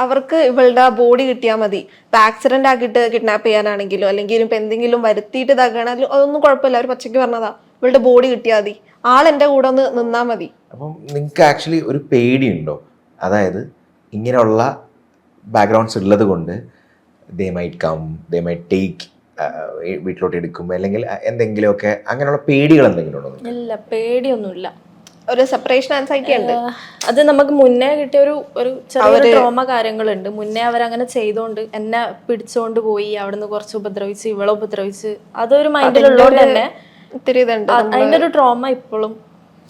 അവർക്ക് ഇവളുടെ ബോഡി കിട്ടിയാൽ മതി. ഇപ്പൊ ആക്സിഡന്റ് ആക്കിയിട്ട് കിഡ്നാപ്പ് ചെയ്യാനാണെങ്കിലോ അല്ലെങ്കിൽ ഇപ്പൊ എന്തെങ്കിലും വരുത്തിയിട്ട് ഇതാക്കുകയാണെങ്കിലും അതൊന്നും കുഴപ്പമില്ല. അവർ പച്ചയ്ക്ക് പറഞ്ഞതാ ഇവളുടെ ബോഡി കിട്ടിയാൽ മതി, ആളെന്റെ കൂടെ ഒന്ന് നിന്നാ മതി. അപ്പം നിങ്ങൾക്ക് ആക്ച്വലി ഒരു പേടിയുണ്ടോ? അതായത് ഇങ്ങനെയുള്ള ബാക്ക്ഗ്രൗണ്ട്സ് ഉള്ളത് കൊണ്ട് they might come, they might take, വീട്ടിലോട്ട് എടുക്കും അല്ലെങ്കിൽ എന്തെങ്കിലുമൊക്കെ അങ്ങനെയുള്ള പേടികൾ എന്തെങ്കിലും ഉണ്ടോ? ഇല്ല, പേടിയൊന്നുമില്ല. ഒരു സെപ്പറേഷൻ ആൻസൈറ്റി ഉണ്ട്. അത് നമുക്ക് മുന്നേ കിട്ടിയ ഒരു ചെറിയൊരു ട്രോമ കാര്യങ്ങളുണ്ട്. മുന്നേ അവരങ്ങനെ ചെയ്തോണ്ട് എന്നെ പിടിച്ചോണ്ട് പോയി, അവിടുന്ന് കുറച്ച് ഉപദ്രവിച്ച്, ഇവളെ ഉപദ്രവിച്ച്, അതൊരു മൈൻഡിലുള്ളതുകൊണ്ട് തന്നെ ഒത്തിരി ഇതുണ്ട്. അതിന്റെ ഒരു ട്രോമ ഇപ്പോഴും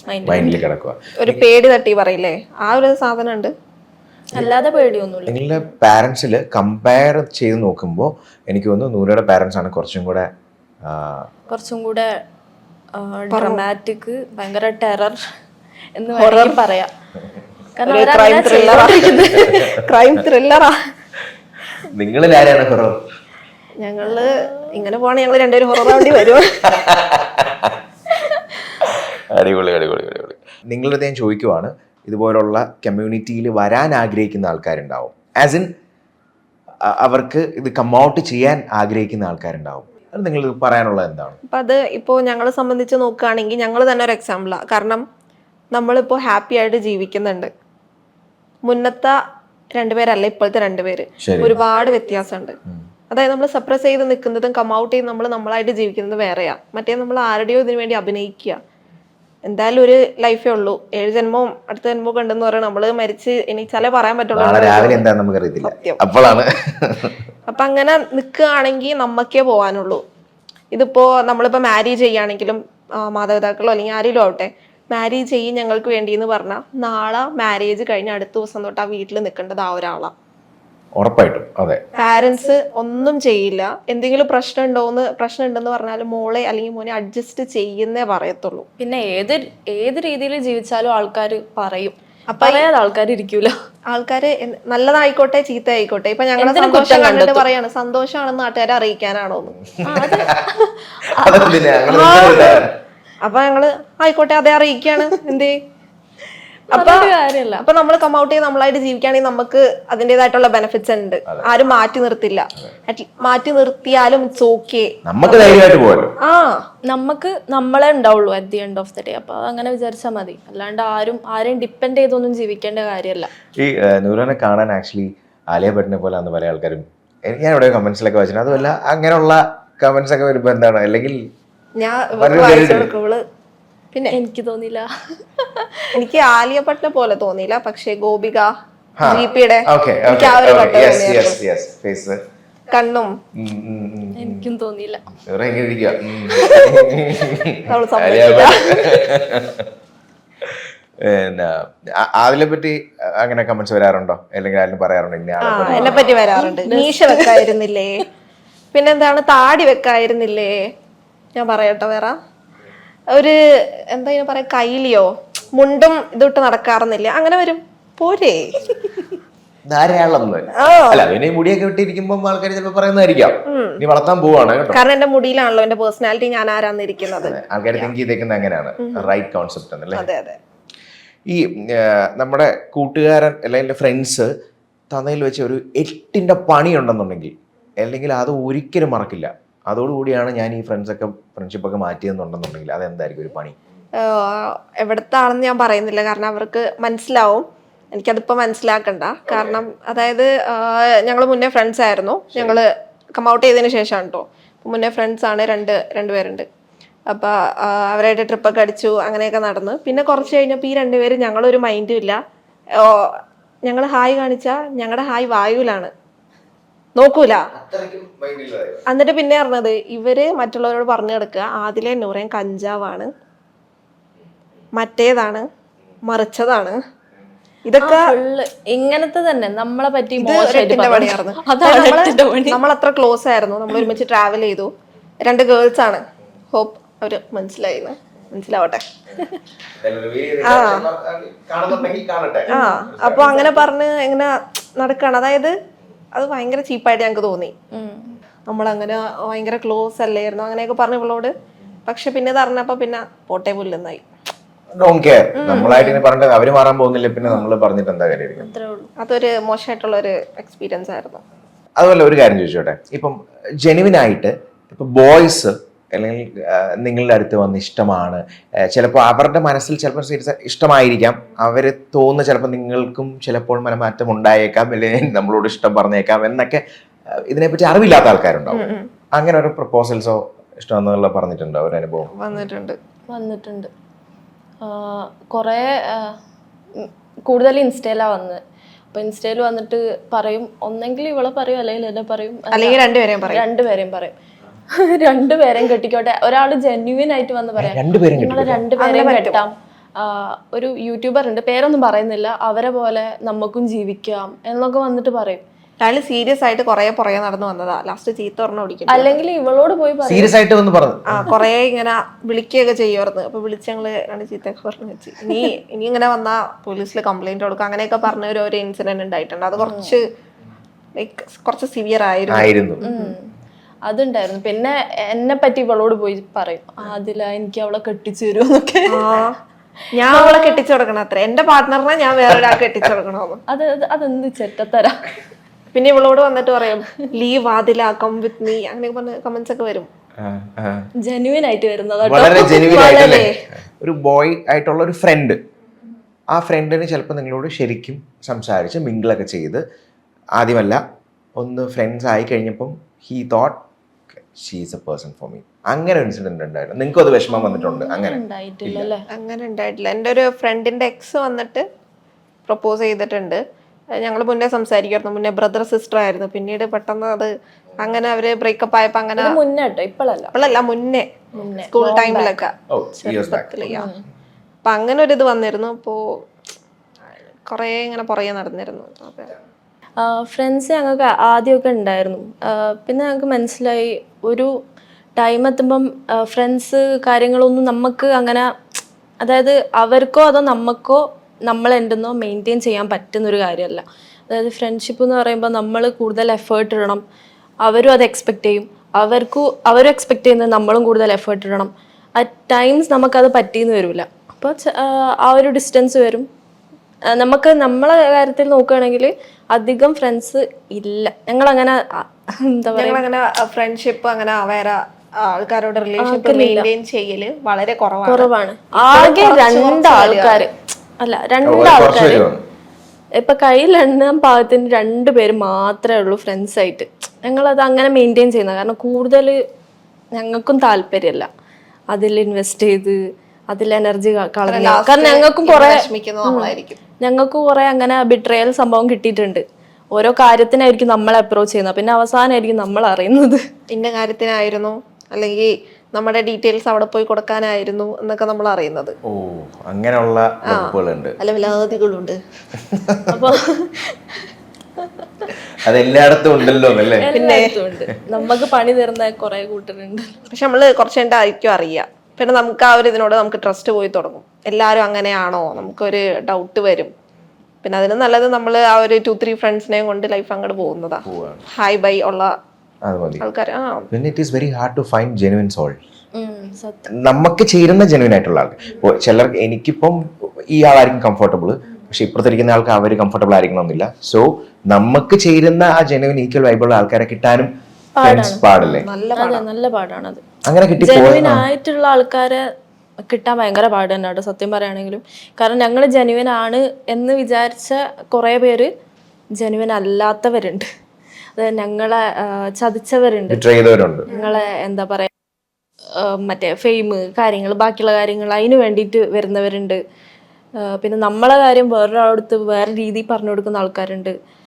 മൈൻഡിൽ കിടക്കുക. ഒരു പേടി തട്ടി പറയില്ലേ, ആ ഒരു സാധനം ഉണ്ട്. അല്ലാതെ പേടിയൊന്നുമില്ല. നിങ്ങളുടെ പാരൻസിൽ കമ്പയർ ചെയ്ത് നോക്കുമ്പോൾ എനിക്ക് തോന്നുന്നു നൂറയുടെ പാരൻസ് ആണ് കുറച്ചും കൂടെ ഡ്രമാറ്റിക്, ഭയങ്കര ടെറർ എന്ന് വേണമെങ്കിൽ പറയാം. ക്രൈം ത്രില്ലറാ. നിങ്ങളിൽ ആരാണ് ഹൊറർ? ഞങ്ങള് ഇങ്ങനെ പോവാണ്, ഞങ്ങള് രണ്ടുപേരും ഹൊറർ ആവേണ്ടി വരും. അടിപൊളി അടിപൊളി അടിപൊളി. നിങ്ങളുടെ ഞാൻ ചോദിക്കുവാണ്, ഇതുപോലുള്ള കമ്മ്യൂണിറ്റിയിൽ വരാൻ ആഗ്രഹിക്കുന്ന ആൾക്കാരുണ്ടാവും, ആസ് ഇൻ അവർക്ക് ഇത് കമ്മൗട്ട് ചെയ്യാൻ ആഗ്രഹിക്കുന്ന ആൾക്കാരുണ്ടാവും. അത് നിങ്ങൾ പറയാനുള്ളത് എന്താണ്? അപ്പം അത് ഇപ്പോൾ ഞങ്ങളെ സംബന്ധിച്ച് നോക്കുകയാണെങ്കിൽ ഞങ്ങൾ തന്നെ ഒരു എക്സാമ്പിളാണ്. കാരണം നമ്മളിപ്പോൾ ഹാപ്പി ആയിട്ട് ജീവിക്കുന്നുണ്ട്. മുന്നത്തെ രണ്ടുപേരല്ല ഇപ്പോഴത്തെ രണ്ടുപേര്, ഒരുപാട് വ്യത്യാസമുണ്ട്. അതായത് നമ്മൾ സപ്രസ് ചെയ്ത് നിൽക്കുന്നതും കമ്മൗട്ട് ചെയ്ത് നമ്മളായിട്ട് ജീവിക്കുന്നത് വേറെയാ. മറ്റേ നമ്മൾ ആരുടെയോ ഇതിനു വേണ്ടി അഭിനയിക്കുക. എന്തായാലും ഒരു ലൈഫേ ഉള്ളൂ, 7 ജന്മവും അടുത്ത ജന്മവും കണ്ടെന്ന് പറയാം. നമ്മള് മരിച്ച് എണീച്ചാലേ പറയാൻ പറ്റുള്ളൂ. അപ്പൊ അങ്ങനെ നിൽക്കുകയാണെങ്കിൽ നമ്മക്കേ പോകാനുള്ളൂ. ഇതിപ്പോ നമ്മളിപ്പോ മാരേജ് ചെയ്യുകയാണെങ്കിലും മാതാപിതാക്കളോ അല്ലെങ്കിൽ ആരെങ്കിലും ആവട്ടെ, മാരേജ് ചെയ്യും ഞങ്ങൾക്ക് വേണ്ടി എന്ന് പറഞ്ഞാൽ നാളെ മാരേജ് കഴിഞ്ഞ അടുത്ത ദിവസം തൊട്ട് ആ വീട്ടിൽ നിൽക്കേണ്ടത് ആ ഒരാളാ. ഉറപ്പായിട്ടും അതെ. പാരന്റ്സ് ഒന്നും ചെയ്യില്ല. എന്തെങ്കിലും പ്രശ്നം ഉണ്ടെന്ന് പറഞ്ഞാൽ മോളെ അല്ലെങ്കിൽ മോനെ അഡ്ജസ്റ്റ് ചെയ്യുന്നേ പറയത്തുള്ളൂ. പിന്നെ ഏത് രീതിയിൽ ജീവിച്ചാലും ആൾക്കാർ പറയും, പറയാതെ ആൾക്കാർ ഇരിക്കൂല. ആൾക്കാര് നല്ലതായിക്കോട്ടെ ചീത്ത ആയിക്കോട്ടെ. ഇപ്പൊ ഞങ്ങളെ സന്തോഷം കണ്ടിട്ട് പറയാണ് സന്തോഷമാണെന്ന് നാട്ടുകാരെ അറിയിക്കാനാണോന്ന്. അപ്പൊ ഞങ്ങള് ആയിക്കോട്ടെ അതെ അറിയിക്കാണ്, എന്തേ. അപ്പൊ നമ്മൾ കമ്മൗട്ട് ചെയ്ത് നമ്മളായിട്ട് ജീവിക്കുകയാണെങ്കിൽ നമുക്ക് അതിൻ്റെതായിട്ടുള്ള ബെനിഫിറ്റ്സ് ഉണ്ട്. ആരും മാറ്റി നിർത്തില്ല. മാറ്റി നിർത്തിയാലും ഇറ്റ്സ് ഓക്കെ, നമുക്ക് നമ്മളെ ഉണ്ടാവുള്ളൂ at the end of the day. അപ്പൊ അതങ്ങനെ വിചാരിച്ചാൽ മതി. അല്ലാണ്ട് ആരെയും ഡിപ്പെൻഡ് ചെയ്തൊന്നും ജീവിക്കേണ്ട കാര്യമല്ല. ഈ നൂറനെ കാണാൻ ആക്ച്വലി ആലിയ ഭട്ടിനെ പോലെ ആണെന്ന് പല ആൾക്കാരും ഞാൻ ഇവിടെ കമന്റ്സിലൊക്കെ വായിച്ചു. അതുമല്ല അങ്ങനെയുള്ള കമന്റ്സ് ഒക്കെ വരുമ്പോ എന്താണ്, അല്ലെങ്കിൽ പിന്നെ എനിക്ക് തോന്നിയില്ല. എനിക്ക് ആലിയ ഭട്ടിനെ പോലെ തോന്നിയില്ല, പക്ഷെ ഗോപിക ജിപിയുടെ കണ്ണും എനിക്കും തോന്നിയില്ല. അതിനെ പറ്റി അങ്ങനെ കമന്റ്സ് വരാറുണ്ടോ, അല്ലെങ്കിൽ ആരും പറയാറുണ്ടോ? എന്നെ പറ്റി വരാറുണ്ട്. മീശ വെക്കായിരുന്നില്ലേ, പിന്നെന്താണ് താടി വെക്കായിരുന്നില്ലേ. ഞാൻ പറയട്ടെ, വേറെ ഒരു എന്താ പറയാ, കൈലിയോ മുണ്ടും ഇതിട്ട് നടക്കാറുന്നില്ല, അങ്ങനെ വരും. പോരേ ധാരാളം. അല്ല പിന്നെ മുടിയൊക്കെ വിട്ടിരിക്കുമ്പോ ആൾക്കാർ ചിലപ്പോ പറയുന്നതായിരിക്കാം നീ വളർത്താൻ പോവാണ് കേട്ടോ. കാരണം എന്റെ മുടിയിലാണല്ലോ എന്റെ പേഴ്സണാലിറ്റി, ഞാൻ ആരാന്നിരിക്കുന്നത്. ആൾക്കാർ തിങ്ക് ചെയ്തേക്കുന്നത് അങ്ങനെയാണ്. റൈറ്റ് കോൺസെപ്റ്റ് ആണല്ലേ. അതെ അതെ. ഈ നമ്മുടെ കൂട്ടുകാരൻ അല്ലെങ്കിൽ ഫ്രണ്ട്സ് തന്നതിൽ വെച്ച് ഒരു 8ന്റെ പണി ഉണ്ടെന്നുണ്ടെങ്കിൽ, അല്ലെങ്കിൽ അത് ഒരിക്കലും മറക്കില്ല, അതോടുകൂടിയാണ് ഞാൻ ഈ ഫ്രണ്ട്ഷിപ്പൊക്കെ മാറ്റിയെന്നുണ്ടെന്നുണ്ടെങ്കിൽ അതെന്തായിരിക്കും ഒരു പണി? എവിടത്തെ ആണെന്ന് ഞാൻ പറയുന്നില്ല, കാരണം അവർക്ക് മനസ്സിലാവും. എനിക്കതിപ്പോ മനസ്സിലാക്കണ്ട. കാരണം അതായത് ഞങ്ങൾ മുന്നേ ഫ്രണ്ട്സ് ആയിരുന്നു. ഞങ്ങൾ കമ്മൗട്ട് ചെയ്തതിന് ശേഷമാണ് കേട്ടോ. മുന്നേ ഫ്രണ്ട്സ് ആണ്, രണ്ടുപേരുണ്ട്. അപ്പൊ അവരായിട്ട് ട്രിപ്പൊക്കെ അടിച്ചു, അങ്ങനെയൊക്കെ നടന്ന്. പിന്നെ കുറച്ച് കഴിഞ്ഞപ്പോൾ ഈ രണ്ടുപേരും ഞങ്ങളൊരു മൈൻഡും ഇല്ല. ഞങ്ങൾ ഹായ് കാണിച്ചാൽ ഞങ്ങളുടെ ഹായ് വായുവിലാണ്, നോക്കൂല. എന്നിട്ട് പിന്നെ പറഞ്ഞത് ഇവര് മറ്റുള്ളവരോട് പറഞ്ഞു കിടക്കുക ആദിലെ നൂറേൻ കഞ്ചാവാണ്, മറ്റേതാണ്, മറിച്ചതാണ്. ഇതൊക്കെ ഇങ്ങനത്തെ തന്നെ നമ്മളെ പറ്റി പണിയായിരുന്നു. നമ്മൾ അത്ര ക്ലോസ് ആയിരുന്നു, നമ്മൾ ഒരുമിച്ച് ട്രാവൽ ചെയ്തു. 2 ഗേൾസ് ആണ്. ഹോപ്പ് അവര് മനസ്സിലാവട്ടെ. അപ്പൊ അങ്ങനെ പറഞ്ഞ് ഇങ്ങനെ നടക്കാണ്. അതായത് അത് ഭയങ്കര ചീപ്പായിട്ട് ഞങ്ങൾക്ക് തോന്നി. നമ്മളങ്ങനെ ഭയങ്കര ക്ലോസ് അല്ലായിരുന്നു അങ്ങനെയൊക്കെ പറഞ്ഞു ഇവളോട്. പക്ഷെ പിന്നെ ഇത് അറിഞ്ഞപ്പോ പിന്നെ പോട്ടെ പുല്ലെന്നായി. Don't care. നമ്മളായിട്ട് ഇനി പറഞ്ഞിട്ട് അവര് മാറാൻ പോകുന്നില്ല, പിന്നെ നമ്മൾ പറഞ്ഞിട്ട് എന്താ കാര്യം. അത്രേ ഉള്ളൂ. അതൊരു മോശമായിട്ടുള്ള ഒരു എക്സ്പീരിയൻസ് ആയിരുന്നു. അതുപോലെ ഒരു കാര്യം ചോദിച്ചോട്ടെ, ഇപ്പം ജെനുവിൻ ആയിട്ട് ഇപ്പൊ ബോയ്സ് അല്ലെങ്കിൽ നിങ്ങളുടെ അടുത്ത് വന്ന് ഇഷ്ടമാണ്, ചിലപ്പോൾ അവരുടെ മനസ്സിൽ ചിലപ്പോൾ ഇഷ്ടമായിരിക്കാം, അവര് തോന്നുന്ന ചിലപ്പോൾ നിങ്ങൾക്കും ചിലപ്പോൾ മനമാറ്റം ഉണ്ടായേക്കാം, അല്ലെങ്കിൽ നമ്മളോട് ഇഷ്ടം പറഞ്ഞേക്കാം എന്നൊക്കെ ഇതിനെപ്പറ്റി അറിവില്ലാത്ത ആൾക്കാരുണ്ടാവും. അങ്ങനെ ഒരു പ്രപ്പോസൽസോ ഇഷ്ടമെന്നുള്ള പറഞ്ഞിട്ടുണ്ടോ ഒരു അനുഭവം? വന്നിട്ടുണ്ട്. കുറേ കൂടുതൽ ഇൻസ്റ്റയിലാണ് വന്നത്. അപ്പൊ ഇൻസ്റ്റയിൽ വന്നിട്ട് പറയും, ഒന്നെങ്കിൽ ഇവളെ പറയും അല്ലെങ്കിൽ എന്നെ പറയും, അല്ലെങ്കിൽ രണ്ടുപേരെയും പറയും. രണ്ടുപേരെയും കെട്ടിക്കോട്ടെ. ഒരാള് ജെന്യുവിൻ ആയിട്ട് വന്ന് പറയാം, നിങ്ങളെ രണ്ടുപേരെയും കെട്ടാം. ഒരു യൂട്യൂബർ ഉണ്ട്, പേരൊന്നും പറയുന്നില്ല, അവരെ പോലെ നമുക്കും ജീവിക്കാം എന്നൊക്കെ വന്നിട്ട് പറയും. അയാൾ സീരിയസ് ആയിട്ട് കൊറേ പുറകെ നടന്നു വന്നതാ. ലാസ്റ്റ് ചീത്ത പറഞ്ഞ ഓടിക്കും. അല്ലെങ്കിൽ ഇവളോട് പോയി സീരിയസ് ആയിട്ട് വന്ന് പറഞ്ഞു. കൊറേ ഇങ്ങനെ വിളിക്കുകയൊക്കെ ചെയ്യുമായിരുന്നു. അപ്പൊ വിളിച്ച് ഞങ്ങള് രണ്ട് ചീത്തയൊക്കെ പറഞ്ഞു വെച്ച്, ഇനി ഇങ്ങനെ വന്നാ പോലീസിൽ കംപ്ലൈന്റ് കൊടുക്കും അങ്ങനെയൊക്കെ പറഞ്ഞ ഒരു ഇൻസിഡന്റ് ഉണ്ടായിട്ടുണ്ട്. അത് കുറച്ച് സിവിയർ ആയിരുന്നു. അതുണ്ടായിരുന്നു. പിന്നെ എന്നെ പറ്റി ഇവളോട് പോയി പറയും, അതില എനിക്ക് അവളെ കെട്ടിച്ചു തരുമെന്നൊക്കെ. ഞാൻ അവളെ കെട്ടിച്ചു കൊടുക്കണം അത്ര, എന്റെ പാർട്ട്ണറിനെ ഞാൻ വേറെ ഒരാൾക്ക് കെട്ടിച്ചു കൊടുക്കണമെന്ന്. അതെന്ത് ചെറ്റത്തര. പിന്നെ ഇവളോട് വന്നിട്ട് പറയും, leave Adila come with me, അങ്ങനെയൊക്കെ പറഞ്ഞ കമന്റ്സ് ഒക്കെ വരും. ജെന്യുവിൻ ആയിട്ട് വരുന്നത്, വളരെ ജെന്യുവിൻ ആയിട്ടല്ലേ. ഒരു ബോയ് ആയിട്ടുള്ള ഒരു ഫ്രണ്ട്, ആ ഫ്രണ്ടിന് ചിലപ്പോൾ നിങ്ങളോട് ശരിക്കും സംസാരിച്ച് മിങ്കിളൊക്കെ ചെയ്ത്, ആദ്യമല്ല ഒന്ന് ഫ്രണ്ട്സ് ആയി കഴിഞ്ഞപ്പം he thought she is A person for me. അങ്ങനെ ഒരു ഇൻസിഡന്റ് ഉണ്ടായിരുന്നു. നിങ്ങൾക്കും അത് വിഷമം വന്നിട്ടുണ്ട്? അങ്ങനെ ഉണ്ടായിട്ടില്ല. എൻ്റെ ഒരു ഫ്രണ്ടിന്റെ എക്സ് വന്നിട്ട് പ്രപ്പോസ് ചെയ്തിട്ടുണ്ട്. ഞങ്ങൾ മുന്നേ സംസാരിക്കായിരുന്നു, മുന്നേ ബ്രദർ സിസ്റ്റർ ആയിരുന്നു. പിന്നീട് പെട്ടെന്ന് അത് അങ്ങനെ അവര് ബ്രേക്കപ്പ് ആയപ്പോ അങ്ങനെ ഇപ്പോഴല്ല മുന്നേ സ്കൂൾ ടൈമിലൊക്കെ അപ്പൊ അങ്ങനെ ഒരു ഇത് വന്നിരുന്നു. അപ്പോ കൊറേ ഇങ്ങനെ പുറകെ നടന്നിരുന്നു. ഫ്രണ്ട്സ് ഞങ്ങൾക്ക് ആദ്യമൊക്കെ ഉണ്ടായിരുന്നു. പിന്നെ ഞങ്ങൾക്ക് മനസ്സിലായി ഒരു ടൈം എത്തുമ്പം ഫ്രണ്ട്സ് കാര്യങ്ങളൊന്നും നമുക്ക് അങ്ങനെ, അതായത് അവർക്കോ അതോ നമുക്കോ നമ്മളെന്തെന്നോ മെയിൻറ്റെയിൻ ചെയ്യാൻ പറ്റുന്നൊരു കാര്യമല്ല. അതായത് ഫ്രണ്ട്ഷിപ്പ് എന്ന് പറയുമ്പോൾ നമ്മൾ കൂടുതൽ എഫേർട്ട് ഇടണം, അവരും അത് എക്സ്പെക്റ്റ് ചെയ്യും, അവരും എക്സ്പെക്റ്റ് ചെയ്യുന്നത് നമ്മളും കൂടുതൽ എഫേർട്ട് ഇടണം. അറ്റ് ടൈംസ് നമുക്കത് പറ്റിയെന്ന് വരില്ല. അപ്പോൾ ആ ഒരു ഡിസ്റ്റൻസ് വരും. നമുക്ക് നമ്മളെ കാര്യത്തിൽ നോക്കുകയാണെങ്കിൽ അധികം ഫ്രണ്ട്സ് ഇല്ല. ഞങ്ങളങ്ങനെ എന്താ പറയുക, ഫ്രണ്ട്ഷിപ്പ് അങ്ങനെ വേറെ ആൾക്കാരോട് റിലേഷൻഷിപ്പ് മെയിൻറ്റെയിൻ ചെയ്യല് വളരെ കുറവാണ്. ആകെ രണ്ടാൾക്കാര് ഇപ്പൊ കയ്യിലെണ്ണാൻ പാകത്തിന് 2 പേര് മാത്രമേ ഉള്ളൂ ഫ്രണ്ട്സ് ആയിട്ട്. ഞങ്ങളത് അങ്ങനെ മെയിൻറ്റെയിൻ ചെയ്യുന്നത്. കാരണം കൂടുതൽ ഞങ്ങൾക്കും താല്പര്യമല്ല അതിൽ ഇൻവെസ്റ്റ് ചെയ്ത് അതിൽ എനർജി കളഞ്ഞ. കാരണം ഞങ്ങൾക്ക് കുറെ അങ്ങനെ ബിട്രയൽ സംഭവം കിട്ടിയിട്ടുണ്ട്. ഓരോ കാര്യത്തിനായിരിക്കും നമ്മളെ അപ്രോച്ച് ചെയ്യുന്നത്, പിന്നെ അവസാനമായിരിക്കും നമ്മൾ അറിയുന്നത് ഇന്ന കാര്യത്തിനായിരുന്നു അല്ലെങ്കിൽ നമ്മുടെ ഡീറ്റെയിൽസ് അവിടെ പോയി കൊടുക്കാനായിരുന്നു എന്നൊക്കെ നമ്മൾ അറിയുന്നത്. ഓ, അങ്ങനെയുള്ള വകുപ്പുകളുണ്ട്, അലവലാദികളുണ്ട്. അപ്പൊ അതെല്ലായിടത്തും ഉണ്ടല്ലോ അല്ലേ? നമുക്ക് പണി തരുന്ന കുറെ കൂട്ടരുണ്ട്. പക്ഷെ നമ്മള് കുറച്ചായിരിക്കും അറിയാം. പിന്നെ നമുക്ക് ആ ഒരു ഇതിനോട് നമുക്ക് ട്രസ്റ്റ് പോയി തുടങ്ങും. എല്ലാവരും അങ്ങനെയാണോ, നമുക്കൊരു ഡൗട്ട് വരും. പിന്നെ അതിന് നല്ലത് നമ്മൾ ആ ഒരു 2-3 ഫ്രണ്ട്സിനെയും കൊണ്ട് ലൈഫ് അങ്ങോട്ട് പോകുന്നതാ. ഹായ് ബൈ ഉള്ള ആൾക്കാർ. പിന്നെ it is very hard to find genuine soul. നമുക്ക് ചേരുന്ന ജെനുവിൻ ആയിട്ടുള്ള ആൾക്ക്. ചിലർ എനിക്കിപ്പം ഈ ആളായിരിക്കും കംഫർട്ടബിൾ, പക്ഷെ ഇപ്പുറത്തിരിക്കുന്ന ആൾക്ക് അവർ കംഫർട്ടബിൾ ആയിരിക്കണമെന്നില്ല. സോ നമുക്ക് ചേരുന്ന ആ ജെനുവിൻ ഈക്വൽ വൈബുള്ള ആൾക്കാരെ കിട്ടാനും പാടില്ലേ? നല്ല പാടാണത്. അങ്ങനെ ജെനുവിൻ ആയിട്ടുള്ള ആൾക്കാരെ കിട്ടാൻ ഭയങ്കര പാട് തന്നെയാണ് സത്യം പറയുകയാണെങ്കിലും. കാരണം ഞങ്ങൾ ജെനുവിൻ ആണ് എന്ന് വിചാരിച്ച കുറേ പേര് ജെനുവിൻ അല്ലാത്തവരുണ്ട്. അതായത് ഞങ്ങളെ ചതിച്ചവരുണ്ട്, ഞങ്ങളെ എന്താ പറയാ മറ്റേ ഫെയിം കാര്യങ്ങൾ ബാക്കിയുള്ള കാര്യങ്ങൾ അതിന് വേണ്ടിയിട്ട് വരുന്നവരുണ്ട്. പിന്നെ നമ്മളെ കാര്യം വേറൊരാളടുത്ത് വേറെ രീതിയിൽ പറഞ്ഞു കൊടുക്കുന്ന ആൾക്കാരുണ്ട്.